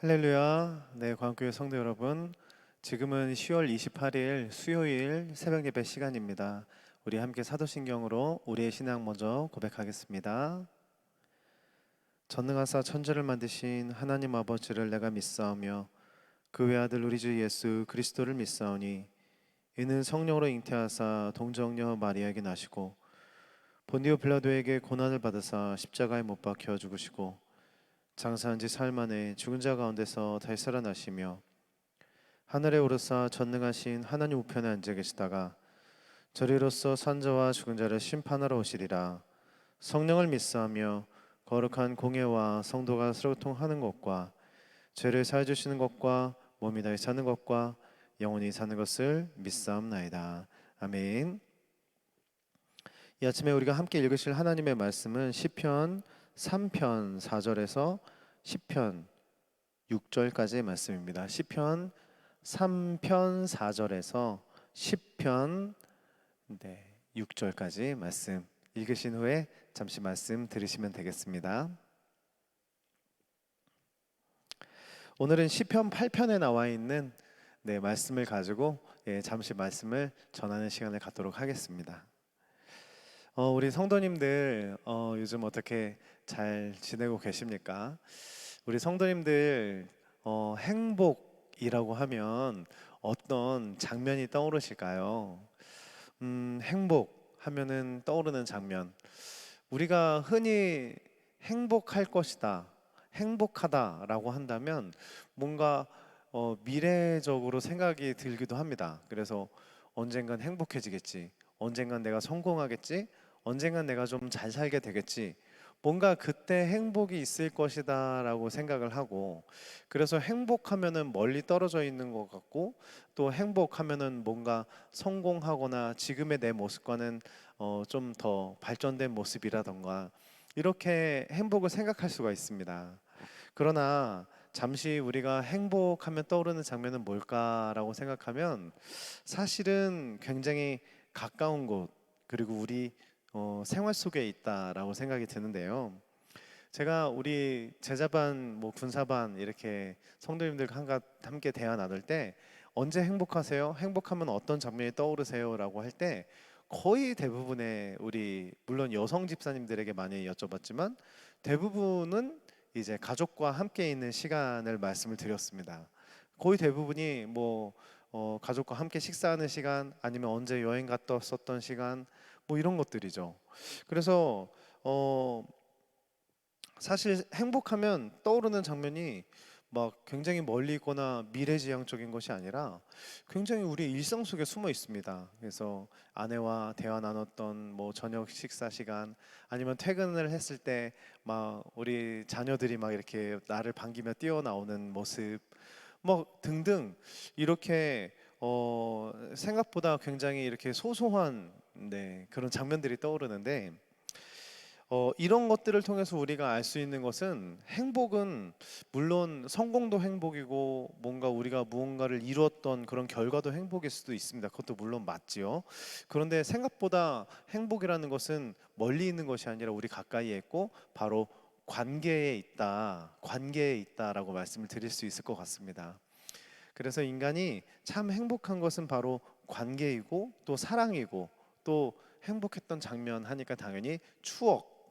할렐루야. 네, 광교회 성도 여러분. 지금은 10월 28일 수요일 새벽 예배 시간입니다. 우리 함께 사도신경으로 우리의 신앙 먼저 고백하겠습니다. 전능하사 천지를 만드신 하나님 아버지를 내가 믿사오며 그 외아들 우리 주 예수 그리스도를 믿사오니 이는 성령으로 잉태하사 동정녀 마리아에게 나시고 본디오 빌라도에게 고난을 받으사 십자가에 못 박혀 죽으시고 장사한 지 사흘 만에 죽은 자 가운데서 다시 살아나시며 하늘에 오르사 전능하신 하나님 우편에 앉아 계시다가 저리로서 산자와 죽은 자를 심판하러 오시리라. 성령을 믿사하며 거룩한 공예와 성도가 스로통하는 것과 죄를 사해 주시는 것과 몸이 다시 사는 것과 영원히 사는 것을 믿사옵나이다. 아멘. 이 아침에 우리가 함께 읽으실 하나님의 말씀은 시편 3편 4절에서 시편 6절까지의 말씀입니다. 시편 3편 4절에서 10편 6절까지 말씀 읽으신 후에 잠시 말씀 들으시면 되겠습니다. 오늘은 시편 8편에 나와 있는 말씀을 가지고 잠시 말씀을 전하는 시간을 갖도록 하겠습니다. 우리 성도님들 요즘 어떻게 잘 지내고 계십니까? 우리 성도님들 행복이라고 하면 어떤 장면이 떠오르실까요? 행복하면은 떠오르는 장면. 우리가 흔히 행복할 것이다, 행복하다라고 한다면 뭔가 미래적으로 생각이 들기도 합니다. 그래서 언젠간 행복해지겠지, 언젠간 내가 성공하겠지, 언젠간 내가 좀 잘 살게 되겠지, 뭔가 그때 행복이 있을 것이다 라고 생각을 하고, 그래서 행복하면은 멀리 떨어져 있는 것 같고, 또 행복하면은 뭔가 성공하거나 지금의 내 모습과는 좀 더 발전된 모습이라던가 이렇게 행복을 생각할 수가 있습니다. 그러나 잠시 우리가 행복하면 떠오르는 장면은 뭘까라고 생각하면 사실은 굉장히 가까운 곳, 그리고 우리 생활 속에 있다라고 생각이 드는데요. 제가 우리 제자반, 군사반 이렇게 성도님들과 함께 대화 나눌 때 언제 행복하세요? 행복하면 어떤 장면이 떠오르세요? 라고 할 때 거의 대부분의 우리 물론 여성 집사님들에게 많이 여쭤봤지만 대부분은 이제 가족과 함께 있는 시간을 말씀을 드렸습니다. 거의 대부분이 가족과 함께 식사하는 시간, 아니면 언제 여행 갔다 왔었던 시간, 이런 것들이죠. 그래서 어, 사실 행복하면 떠오르는 장면이 막 굉장히 멀리 있거나 미래지향적인 것이 아니라 굉장히 우리 일상 속에 숨어 있습니다. 그래서 아내와 대화 나눴던 저녁 식사 시간, 아니면 퇴근을 했을 때 막 우리 자녀들이 막 이렇게 나를 반기며 뛰어나오는 모습, 등등, 이렇게 생각보다 굉장히 이렇게 소소한 그런 장면들이 떠오르는데, 이런 것들을 통해서 우리가 알 수 있는 것은 행복은 물론 성공도 행복이고 뭔가 우리가 무언가를 이루었던 그런 결과도 행복일 수도 있습니다. 그것도 물론 맞지요. 그런데 생각보다 행복이라는 것은 멀리 있는 것이 아니라 우리 가까이에 있고 바로 관계에 있다라고 말씀을 드릴 수 있을 것 같습니다. 그래서 인간이 참 행복한 것은 바로 관계이고 또 사랑이고, 또 행복했던 장면 하니까 당연히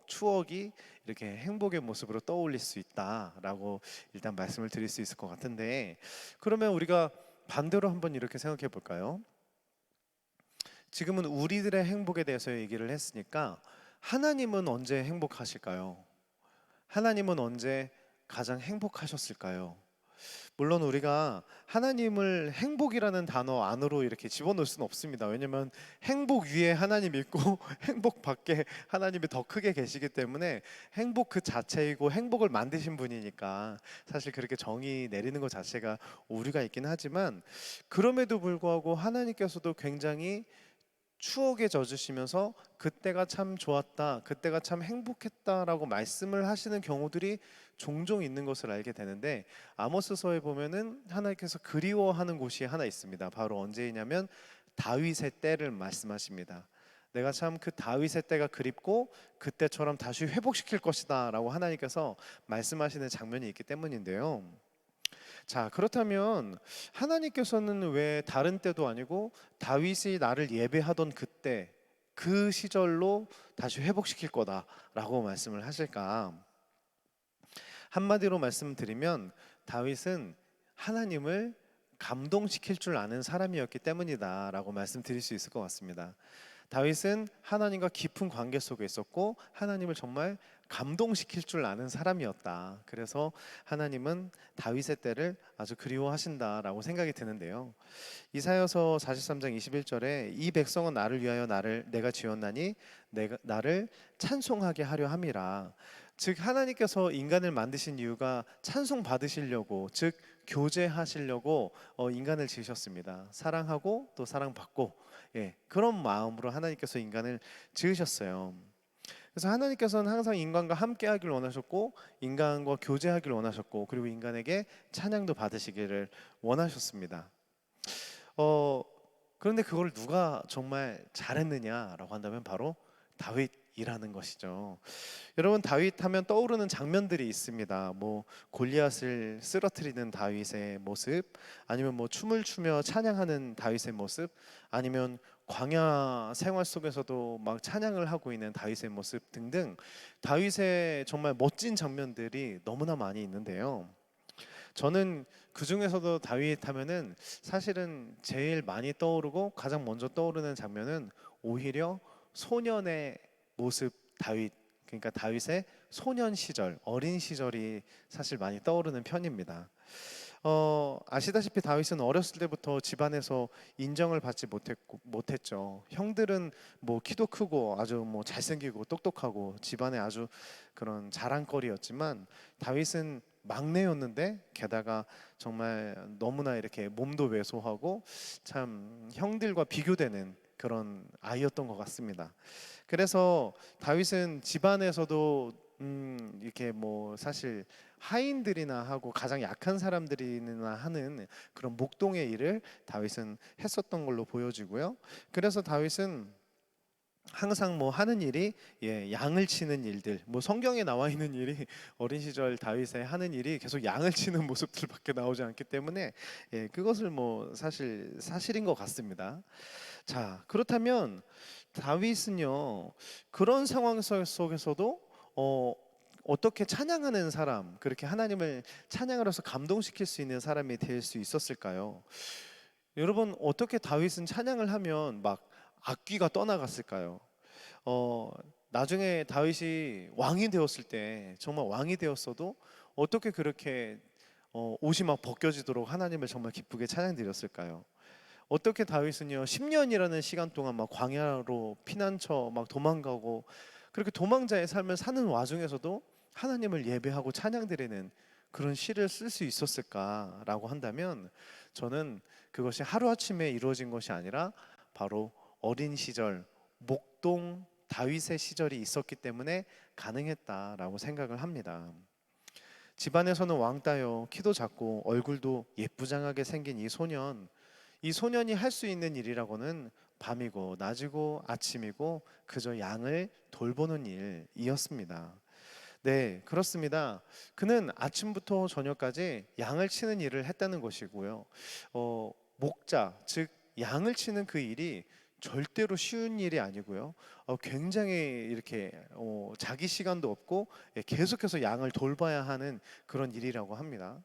추억이 이렇게 행복의 모습으로 떠올릴 수 있다라고 일단 말씀을 드릴 수 있을 것 같은데, 그러면 우리가 반대로 한번 이렇게 생각해 볼까요? 지금은 우리들의 행복에 대해서 얘기를 했으니까 하나님은 언제 행복하실까요? 하나님은 언제 가장 행복하셨을까요? 물론 우리가 하나님을 행복이라는 단어 안으로 이렇게 집어넣을 수는 없습니다. 왜냐하면 행복 위에 하나님이 있고 행복 밖에 하나님이 더 크게 계시기 때문에, 행복 그 자체이고 행복을 만드신 분이니까 사실 그렇게 정의 내리는 것 자체가 오류가 있긴 하지만, 그럼에도 불구하고 하나님께서도 굉장히 추억에 젖으시면서 그때가 참 좋았다, 그때가 참 행복했다라고 말씀을 하시는 경우들이 종종 있는 것을 알게 되는데, 아모스서에 보면은 하나님께서 그리워하는 곳이 하나 있습니다. 바로 언제이냐면 다윗의 때를 말씀하십니다. 내가 참 그 다윗의 때가 그립고 그때처럼 다시 회복시킬 것이다 라고 하나님께서 말씀하시는 장면이 있기 때문인데요. 자, 그렇다면 하나님께서는 왜 다른 때도 아니고 다윗이 나를 예배하던 그때 그 시절로 다시 회복시킬 거다라고 말씀을 하실까? 한마디로 말씀드리면 다윗은 하나님을 감동시킬 줄 아는 사람이었기 때문이다라고 말씀드릴 수 있을 것 같습니다. 다윗은 하나님과 깊은 관계 속에 있었고 하나님을 정말 감동시킬 줄 아는 사람이었다. 그래서 하나님은 다윗의 때를 아주 그리워하신다라고 생각이 드는데요. 이사야서 43장 21절에 이 백성은 나를 위하여 내가 지었나니 내가 나를 찬송하게 하려 함이라. 즉 하나님께서 인간을 만드신 이유가 찬송 받으시려고, 즉 교제하시려고 인간을 지으셨습니다. 사랑하고 또 사랑받고, 그런 마음으로 하나님께서 인간을 지으셨어요. 그래서 하나님께서는 항상 인간과 함께 하길 원하셨고 인간과 교제하길 원하셨고 그리고 인간에게 찬양도 받으시기를 원하셨습니다. 그런데 그걸 누가 정말 잘했느냐라고 한다면 바로 다윗이라는 것이죠. 여러분, 다윗 하면 떠오르는 장면들이 있습니다. 뭐 골리앗을 쓰러뜨리는 다윗의 모습, 아니면 뭐 춤을 추며 찬양하는 다윗의 모습, 아니면 광야 생활 속에서도 막 찬양을 하고 있는 다윗의 모습 등등 다윗의 정말 멋진 장면들이 너무나 많이 있는데요. 저는 그 중에서도 다윗 하면은 사실은 제일 많이 떠오르고 가장 먼저 떠오르는 장면은 오히려 소년의 모습 다윗, 그러니까 다윗의 소년 시절, 어린 시절이 사실 많이 떠오르는 편입니다. 아시다시피 다윗은 어렸을 때부터 집안에서 인정을 받지 못했죠. 형들은 뭐 키도 크고 아주 뭐 잘생기고 똑똑하고 집안에 아주 그런 자랑거리였지만 다윗은 막내였는데 게다가 정말 너무나 이렇게 몸도 왜소하고 참 형들과 비교되는 그런 아이였던 것 같습니다. 그래서 다윗은 집안에서도 이렇게 뭐 사실 하인들이나 하고 가장 약한 사람들이나 하는 그런 목동의 일을 다윗은 했었던 걸로 보여지고요. 그래서 다윗은 항상 뭐 하는 일이 양을 치는 일들, 뭐 성경에 나와 있는 일이 어린 시절 다윗의 하는 일이 계속 양을 치는 모습들밖에 나오지 않기 때문에 그것을 뭐 사실인 것 같습니다. 자, 그렇다면 다윗은요 그런 상황 속에서도 어떻게 찬양하는 사람, 그렇게 하나님을 찬양을 해서 감동시킬 수 있는 사람이 될 수 있었을까요? 여러분, 어떻게 다윗은 찬양을 하면 막 악귀가 떠나갔을까요? 어, 나중에 다윗이 왕이 되었을 때 정말 왕이 되었어도 어떻게 그렇게 옷이 막 벗겨지도록 하나님을 정말 기쁘게 찬양드렸을까요? 어떻게 다윗은요 10년이라는 시간 동안 막 광야로 피난처 막 도망가고 그렇게 도망자의 삶을 사는 와중에서도 하나님을 예배하고 찬양드리는 그런 시를 쓸 수 있었을까라고 한다면 저는 그것이 하루아침에 이루어진 것이 아니라 바로 어린 시절 목동 다윗의 시절이 있었기 때문에 가능했다라고 생각을 합니다. 집안에서는 왕따요, 키도 작고 얼굴도 예쁘장하게 생긴 이 소년이 할 수 있는 일이라고는 밤이고 낮이고 아침이고 그저 양을 돌보는 일이었습니다. 네, 그렇습니다. 그는 아침부터 저녁까지 양을 치는 일을 했다는 것이고요. 목자, 즉 양을 치는 그 일이 절대로 쉬운 일이 아니고요. 굉장히 이렇게 자기 시간도 없고 계속해서 양을 돌봐야 하는 그런 일이라고 합니다.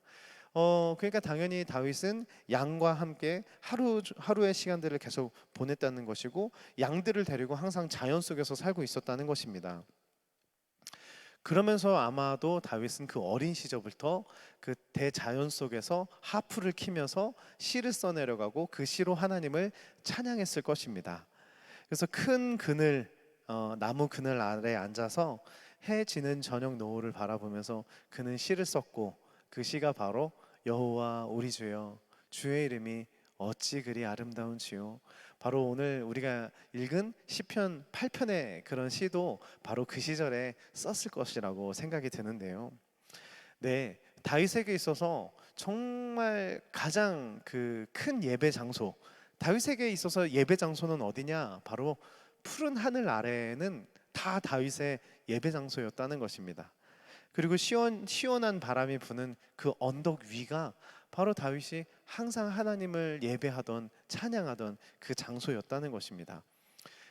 그러니까 당연히 다윗은 양과 함께 하루의 시간들을 계속 보냈다는 것이고 양들을 데리고 항상 자연 속에서 살고 있었다는 것입니다. 그러면서 아마도 다윗은 그 어린 시절부터 그 대자연 속에서 하프를 키면서 시를 써내려가고 그 시로 하나님을 찬양했을 것입니다. 그래서 큰 그늘, 나무 그늘 아래 앉아서 해 지는 저녁 노을을 바라보면서 그는 시를 썼고 그 시가 바로 여호와 우리 주여 주의 이름이 어찌 그리 아름다운지요. 바로 오늘 우리가 읽은 시편 8편의 그런 시도 바로 그 시절에 썼을 것이라고 생각이 드는데요. 네, 다윗에게 있어서 정말 가장 그 큰 예배 장소, 다윗에게 있어서 예배 장소는 어디냐? 바로 푸른 하늘 아래에는 다 다윗의 예배 장소였다는 것입니다. 그리고 시원한 바람이 부는 그 언덕 위가 바로 다윗이 항상 하나님을 예배하던 찬양하던 그 장소였다는 것입니다.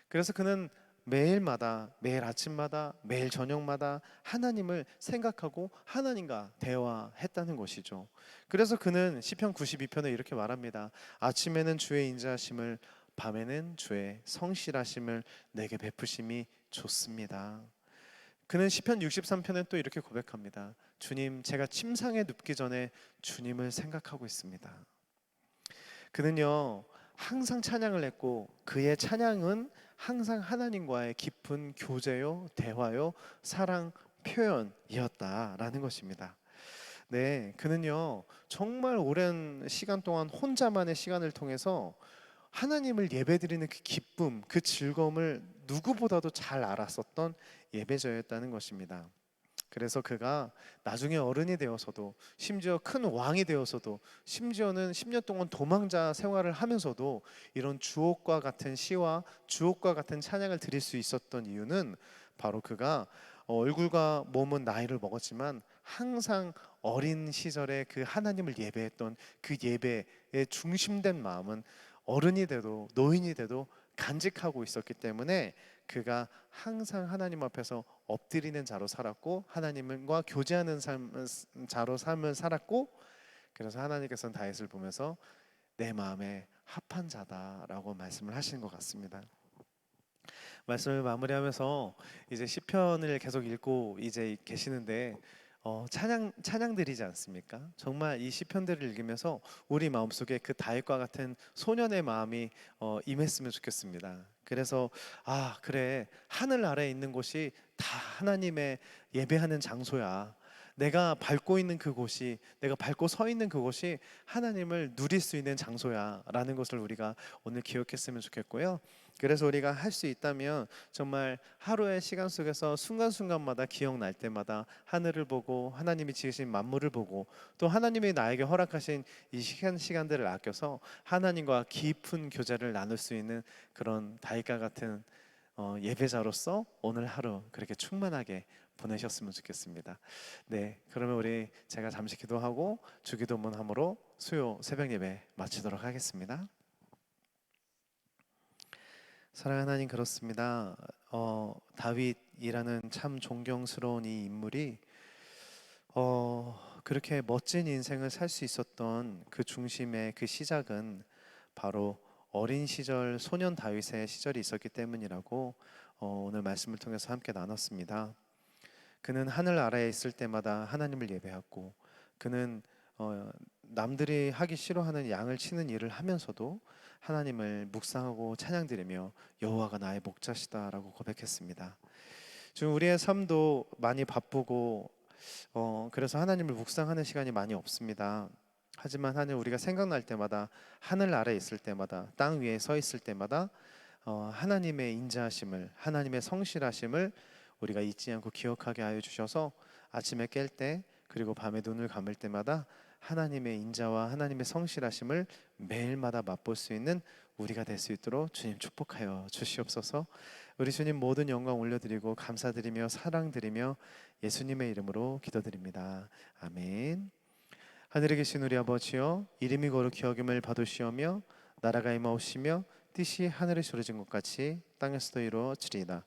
그래서 그는 매일마다, 매일 아침마다, 매일 저녁마다 하나님을 생각하고 하나님과 대화했다는 것이죠. 그래서 그는 시편 92편에 이렇게 말합니다. 아침에는 주의 인자하심을, 밤에는 주의 성실하심을 내게 베푸심이 좋습니다. 그는 시편 63편에 또 이렇게 고백합니다. 주님, 제가 침상에 눕기 전에 주님을 생각하고 있습니다. 그는요, 항상 찬양을 했고 그의 찬양은 항상 하나님과의 깊은 교제요, 대화요, 사랑 표현이었다라는 것입니다. 네, 그는요, 정말 오랜 시간 동안 혼자만의 시간을 통해서 하나님을 예배드리는 그 기쁨, 그 즐거움을 누구보다도 잘 알았었던 예배자였다는 것입니다. 그래서 그가 나중에 어른이 되어서도, 심지어 큰 왕이 되어서도, 심지어는 10년 동안 도망자 생활을 하면서도 이런 주옥과 같은 시와 주옥과 같은 찬양을 드릴 수 있었던 이유는 바로 그가 얼굴과 몸은 나이를 먹었지만 항상 어린 시절에 그 하나님을 예배했던 그 예배의 중심된 마음은 어른이 돼도 노인이 돼도 간직하고 있었기 때문에 그가 항상 하나님 앞에서 엎드리는 자로 살았고 하나님과 교제하는 자로 삶을 살았고, 그래서 하나님께서는 다윗을 보면서 내 마음에 합한 자다라고 말씀을 하시는 것 같습니다. 말씀을 마무리하면서 이제 시편을 계속 읽고 이제 계시는데 찬양들이지 않습니까? 정말 이 시편들을 읽으면서 우리 마음속에 그 다윗과 같은 소년의 마음이 임했으면 좋겠습니다. 그래서 그래, 하늘 아래에 있는 곳이 다 하나님의 예배하는 장소야. 내가 밟고 있는 그곳이, 내가 밟고 서 있는 그곳이 하나님을 누릴 수 있는 장소야 라는 것을 우리가 오늘 기억했으면 좋겠고요. 그래서 우리가 할 수 있다면 정말 하루의 시간 속에서 순간순간마다 기억날 때마다 하늘을 보고 하나님이 지으신 만물을 보고 또 하나님이 나에게 허락하신 이 시간들을 아껴서 하나님과 깊은 교제를 나눌 수 있는 그런 다윗과 같은 예배자로서 오늘 하루 그렇게 충만하게 보내셨으면 좋겠습니다. 네, 그러면 우리 제가 잠시 기도하고 주기도문함으로 수요 새벽 예배 마치도록 하겠습니다. 사랑하는 하나님, 그렇습니다. 다윗이라는 참 존경스러운 이 인물이 그렇게 멋진 인생을 살 수 있었던 그 중심의 그 시작은 바로 어린 시절 소년 다윗의 시절이 있었기 때문이라고 오늘 말씀을 통해서 함께 나눴습니다. 그는 하늘 아래에 있을 때마다 하나님을 예배했고 그는 남들이 하기 싫어하는 양을 치는 일을 하면서도 하나님을 묵상하고 찬양드리며 여호와가 나의 목자시다라고 고백했습니다. 지금 우리의 삶도 많이 바쁘고 그래서 하나님을 묵상하는 시간이 많이 없습니다. 하지만 하늘 우리가 생각날 때마다 하늘 아래에 있을 때마다 땅 위에 서 있을 때마다 하나님의 인자하심을 하나님의 성실하심을 우리가 잊지 않고 기억하게 하여 주셔서 아침에 깰 때 그리고 밤에 눈을 감을 때마다 하나님의 인자와 하나님의 성실하심을 매일마다 맛볼 수 있는 우리가 될 수 있도록 주님 축복하여 주시옵소서. 우리 주님 모든 영광 올려드리고 감사드리며 사랑드리며 예수님의 이름으로 기도드립니다. 아멘. 하늘에 계신 우리 아버지여, 이름이 거룩히 여김을 받으시오며 나라가 임하옵시며 뜻이 하늘에 이루어진 것 같이 땅에서도 이루어지리이다.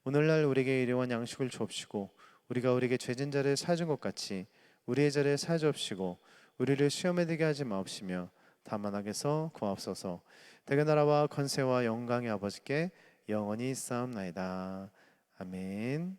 오늘날 우리에게 일용할 양식을 주옵시고 우리가 우리에게 죄진 자를 사해준 것 같이 우리의 죄를 사해 주옵시고 우리를 시험에 들게 하지 마옵시며 다만 악에서 구하옵소서. 대개 나라와 권세와 영광의 아버지께 영원히 있사옵나이다. 아멘.